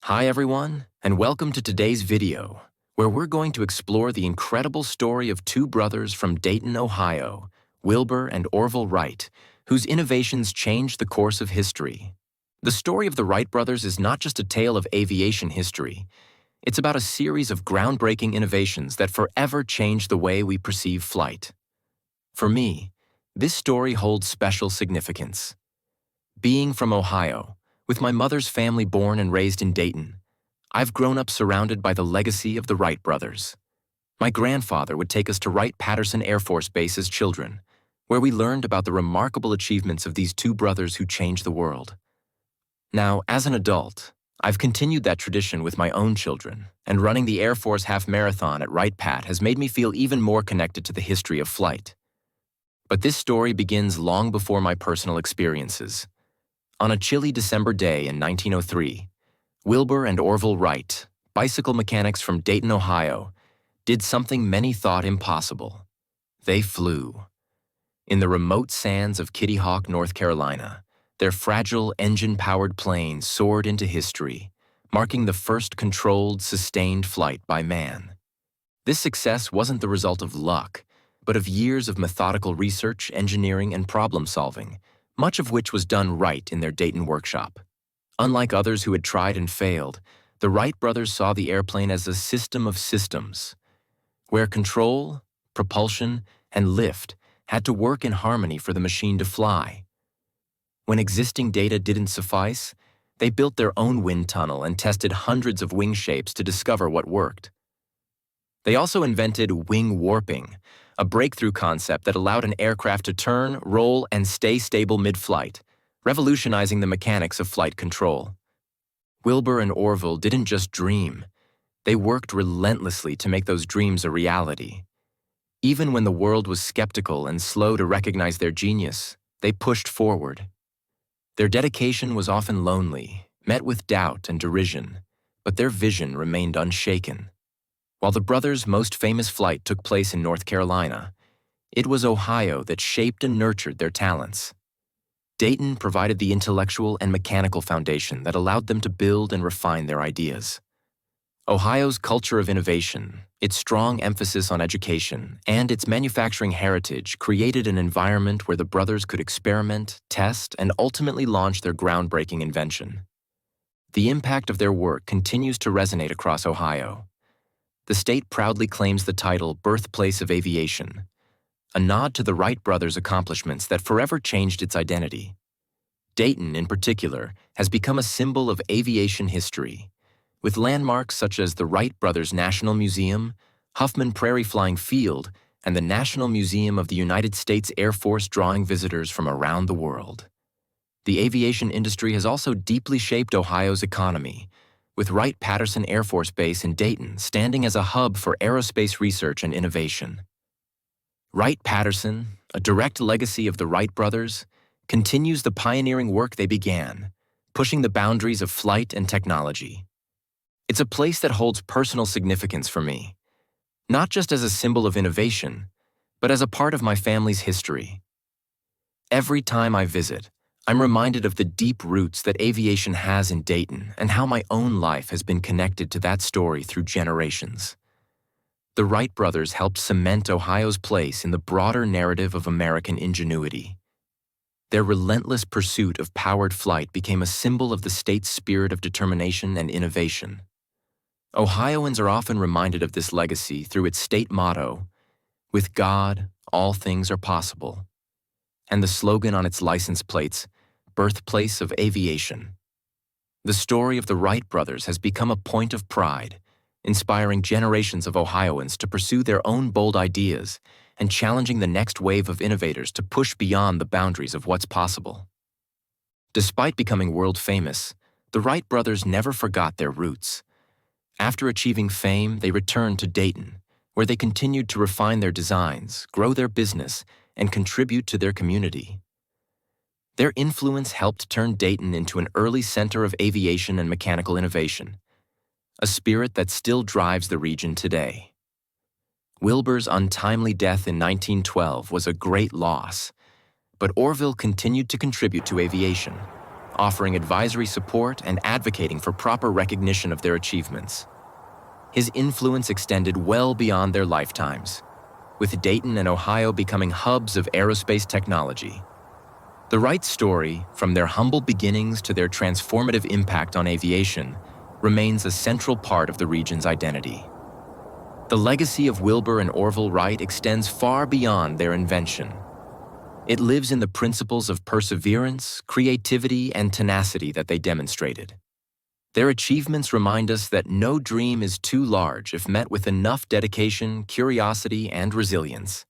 Hi everyone, and welcome to today's video, where we're going to explore the incredible story of two brothers from Dayton, Ohio, Wilbur and Orville Wright, whose innovations changed the course of history. The story of the Wright brothers is not just a tale of aviation history. It's about a series of groundbreaking innovations that forever changed the way we perceive flight. For me, this story holds special significance. Being from Ohio, with my mother's family born and raised in Dayton, I've grown up surrounded by the legacy of the Wright brothers. My grandfather would take us to Wright-Patterson Air Force Base as children, where we learned about the remarkable achievements of these two brothers who changed the world. Now, as an adult, I've continued that tradition with my own children, and running the Air Force Half Marathon at Wright-Pat has made me feel even more connected to the history of flight. But this story begins long before my personal experiences. On a chilly December day in 1903, Wilbur and Orville Wright, bicycle mechanics from Dayton, Ohio, did something many thought impossible. They flew. In the remote sands of Kitty Hawk, North Carolina, their fragile engine-powered plane soared into history, marking the first controlled, sustained flight by man. This success wasn't the result of luck, but of years of methodical research, engineering, and problem-solving, much of which was done right in their Dayton workshop. Unlike others who had tried and failed, the Wright brothers saw the airplane as a system of systems, where control, propulsion, and lift had to work in harmony for the machine to fly. When existing data didn't suffice, they built their own wind tunnel and tested hundreds of wing shapes to discover what worked. They also invented wing warping, a breakthrough concept that allowed an aircraft to turn, roll, and stay stable mid-flight, revolutionizing the mechanics of flight control. Wilbur and Orville didn't just dream. They worked relentlessly to make those dreams a reality. Even when the world was skeptical and slow to recognize their genius, they pushed forward. Their dedication was often lonely, met with doubt and derision, but their vision remained unshaken. While the brothers' most famous flight took place in North Carolina, it was Ohio that shaped and nurtured their talents. Dayton provided the intellectual and mechanical foundation that allowed them to build and refine their ideas. Ohio's culture of innovation, its strong emphasis on education, and its manufacturing heritage created an environment where the brothers could experiment, test, and ultimately launch their groundbreaking invention. The impact of their work continues to resonate across Ohio. The state proudly claims the title Birthplace of Aviation, a nod to the Wright brothers' accomplishments that forever changed its identity. Dayton, in particular, has become a symbol of aviation history, with landmarks such as the Wright Brothers National Museum, Huffman Prairie Flying Field, and the National Museum of the United States Air Force drawing visitors from around the world. The aviation industry has also deeply shaped Ohio's economy, with Wright-Patterson Air Force Base in Dayton standing as a hub for aerospace research and innovation. Wright-Patterson, a direct legacy of the Wright brothers, continues the pioneering work they began, pushing the boundaries of flight and technology. It's a place that holds personal significance for me, not just as a symbol of innovation, but as a part of my family's history. Every time I visit, I'm reminded of the deep roots that aviation has in Dayton and how my own life has been connected to that story through generations. The Wright brothers helped cement Ohio's place in the broader narrative of American ingenuity. Their relentless pursuit of powered flight became a symbol of the state's spirit of determination and innovation. Ohioans are often reminded of this legacy through its state motto, "With God, all things are possible," and the slogan on its license plates, "Birthplace of Aviation." The story of the Wright brothers has become a point of pride, inspiring generations of Ohioans to pursue their own bold ideas and challenging the next wave of innovators to push beyond the boundaries of what's possible. Despite becoming world famous, the Wright brothers never forgot their roots. After achieving fame, they returned to Dayton, where they continued to refine their designs, grow their business, and contribute to their community. Their influence helped turn Dayton into an early center of aviation and mechanical innovation, a spirit that still drives the region today. Wilbur's untimely death in 1912 was a great loss, but Orville continued to contribute to aviation, offering advisory support and advocating for proper recognition of their achievements. His influence extended well beyond their lifetimes, with Dayton and Ohio becoming hubs of aerospace technology. The Wright story, from their humble beginnings to their transformative impact on aviation, remains a central part of the region's identity. The legacy of Wilbur and Orville Wright extends far beyond their invention. It lives in the principles of perseverance, creativity, and tenacity that they demonstrated. Their achievements remind us that no dream is too large if met with enough dedication, curiosity, and resilience.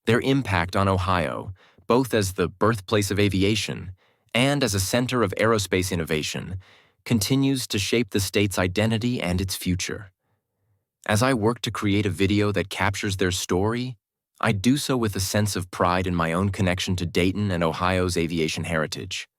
Their impact on Ohio, both as the birthplace of aviation and as a center of aerospace innovation, continues to shape the state's identity and its future. As I work to create a video that captures their story, I do so with a sense of pride in my own connection to Dayton and Ohio's aviation heritage.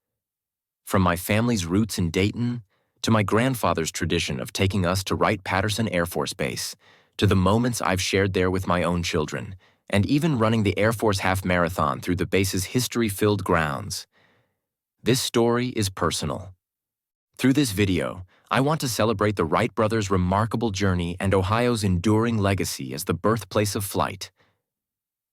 From my family's roots in Dayton, to my grandfather's tradition of taking us to Wright-Patterson Air Force Base, to the moments I've shared there with my own children, and even running the Air Force Half Marathon through the base's history-filled grounds. This story is personal. Through this video, I want to celebrate the Wright brothers' remarkable journey and Ohio's enduring legacy as the birthplace of flight.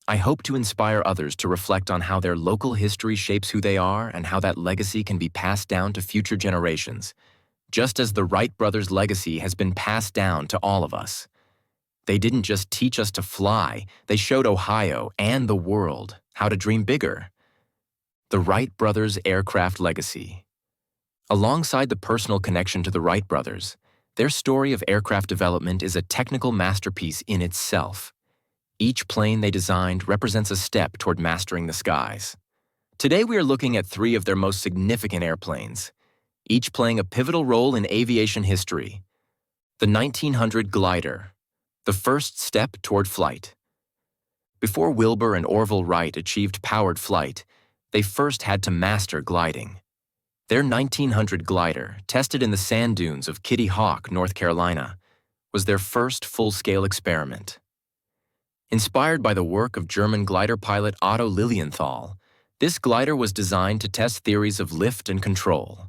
I hope to inspire others to reflect on how their local history shapes who they are and how that legacy can be passed down to future generations, just as the Wright brothers' legacy has been passed down to all of us. They didn't just teach us to fly, they showed Ohio and the world how to dream bigger. The Wright brothers' aircraft legacy. Alongside the personal connection to the Wright brothers, their story of aircraft development is a technical masterpiece in itself. Each plane they designed represents a step toward mastering the skies. Today we are looking at three of their most significant airplanes, each playing a pivotal role in aviation history. The 1900 glider, the first step toward flight. Before Wilbur and Orville Wright achieved powered flight, they first had to master gliding. Their 1900 glider, tested in the sand dunes of Kitty Hawk, North Carolina, was their first full-scale experiment. Inspired by the work of German glider pilot Otto Lilienthal, this glider was designed to test theories of lift and control.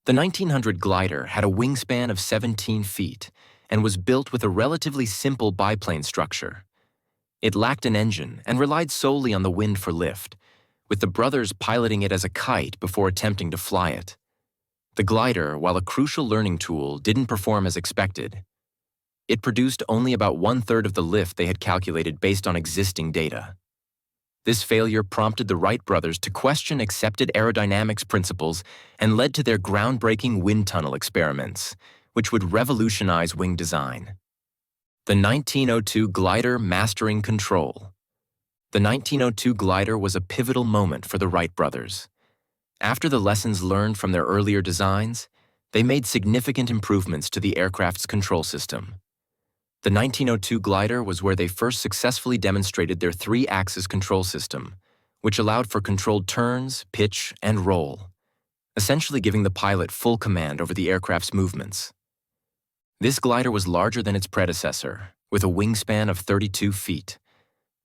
The 1900 glider had a wingspan of 17 feet and was built with a relatively simple biplane structure. It lacked an engine and relied solely on the wind for lift, with the brothers piloting it as a kite before attempting to fly it. The glider, while a crucial learning tool, didn't perform as expected. It produced only about 1/3 of the lift they had calculated based on existing data. This failure prompted the Wright brothers to question accepted aerodynamics principles and led to their groundbreaking wind tunnel experiments, which would revolutionize wing design. The 1902 glider mastering control. The 1902 glider was a pivotal moment for the Wright brothers. After the lessons learned from their earlier designs, they made significant improvements to the aircraft's control system. The 1902 glider was where they first successfully demonstrated their three-axis control system, which allowed for controlled turns, pitch, and roll, essentially giving the pilot full command over the aircraft's movements. This glider was larger than its predecessor, with a wingspan of 32 feet.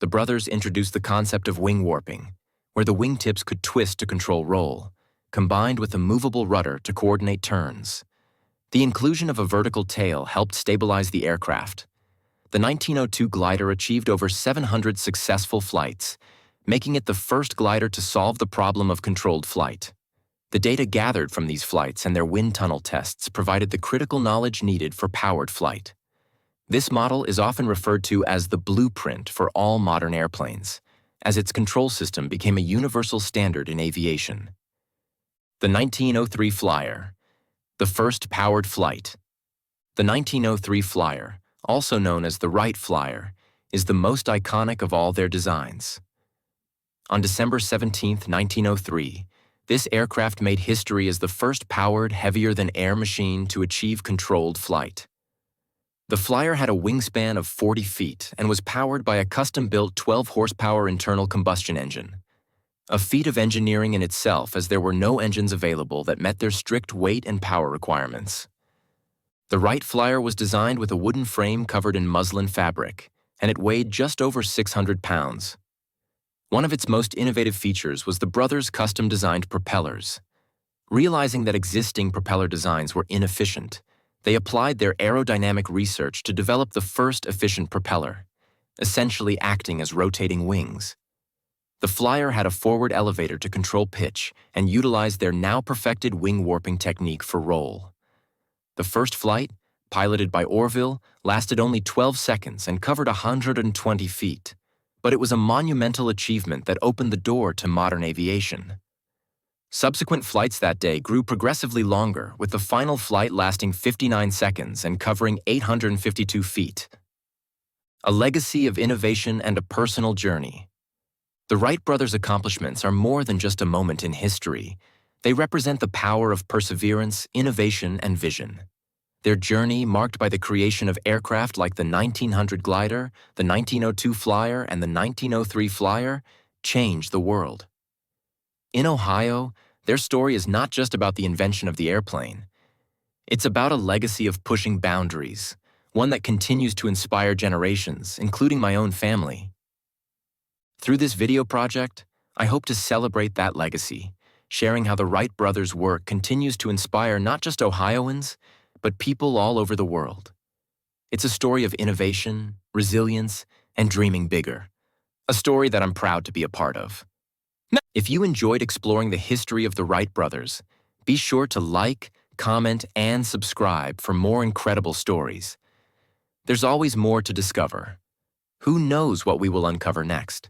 The brothers introduced the concept of wing warping, where the wingtips could twist to control roll, combined with a movable rudder to coordinate turns. The inclusion of a vertical tail helped stabilize the aircraft. The 1902 glider achieved over 700 successful flights, making it the first glider to solve the problem of controlled flight. The data gathered from these flights and their wind tunnel tests provided the critical knowledge needed for powered flight. This model is often referred to as the blueprint for all modern airplanes, as its control system became a universal standard in aviation. The 1903 Flyer, the first powered flight. The 1903 Flyer, also known as the Wright Flyer, is the most iconic of all their designs. On December 17, 1903, this aircraft made history as the first powered, heavier-than-air machine to achieve controlled flight. The Flyer had a wingspan of 40 feet and was powered by a custom-built 12-horsepower internal combustion engine. A feat of engineering in itself, as there were no engines available that met their strict weight and power requirements. The Wright Flyer was designed with a wooden frame covered in muslin fabric, and it weighed just over 600 pounds. One of its most innovative features was the brothers' custom-designed propellers. Realizing that existing propeller designs were inefficient, they applied their aerodynamic research to develop the first efficient propeller, essentially acting as rotating wings. The Flyer had a forward elevator to control pitch and utilized their now perfected wing warping technique for roll. The first flight, piloted by Orville, lasted only 12 seconds and covered 120 feet, but it was a monumental achievement that opened the door to modern aviation. Subsequent flights that day grew progressively longer, with the final flight lasting 59 seconds and covering 852 feet. A legacy of innovation and a personal journey. The Wright brothers' accomplishments are more than just a moment in history. They represent the power of perseverance, innovation, and vision. Their journey, marked by the creation of aircraft like the 1900 glider, the 1902 Flyer, and the 1903 Flyer, changed the world. In Ohio, their story is not just about the invention of the airplane. It's about a legacy of pushing boundaries, one that continues to inspire generations, including my own family. Through this video project, I hope to celebrate that legacy, sharing how the Wright brothers' work continues to inspire not just Ohioans, but people all over the world. It's a story of innovation, resilience, and dreaming bigger. A story that I'm proud to be a part of. If you enjoyed exploring the history of the Wright brothers, be sure to like, comment, and subscribe for more incredible stories. There's always more to discover. Who knows what we will uncover next?